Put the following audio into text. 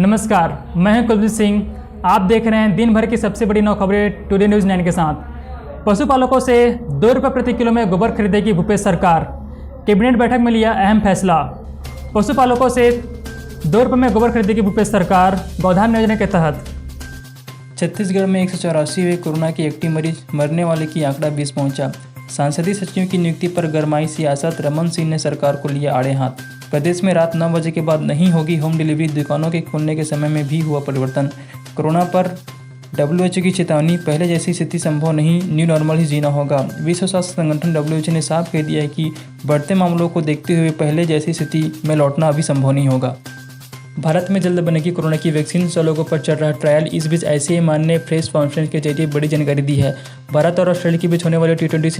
नमस्कार, मैं हूं कुलदीप सिंह। आप देख रहे हैं दिन भर की सबसे बड़ी 9 खबरें टुडे न्यूज़ 9 के साथ। पशुपालकों से 2 रुपये प्रति किलो में गोबर खरीदेगी भूपेश सरकार। कैबिनेट बैठक में लिया अहम फैसला। पशुपालकों से 2 रुपये में गोबर खरीदेगी भूपेश सरकार गौधान योजना के तहत। छत्तीसगढ़ में 184वें कोरोना के एक्टिव मरीज, मरने वाले की आंकड़ा 20 पहुंचा। सांसदीय सचिव की नियुक्ति पर गरमाई सियासत, रमन सिंह ने सरकार को लिया आड़े हाथ। प्रदेश में रात 9 बजे के बाद नहीं होगी होम डिलीवरी, दुकानों के खुलने के समय में भी हुआ परिवर्तन। कोरोना पर WHO की चेतावनी, पहले जैसी स्थिति संभव नहीं, न्यू नॉर्मल ही जीना होगा। विश्व स्वास्थ्य संगठन WHO ने साफ कह दिया है कि बढ़ते मामलों को देखते हुए पहले जैसी स्थिति में लौटना अभी संभव नहीं होगा। भारत में जल्द बनेगी कोरोना की वैक्सीन, 100 लोगों पर चल रहा ट्रायल। इस बीच ICMR ने प्रेस कॉन्फ्रेंस के जरिए बड़ी जानकारी दी है। भारत और ऑस्ट्रेलिया के बीच होने वाली T20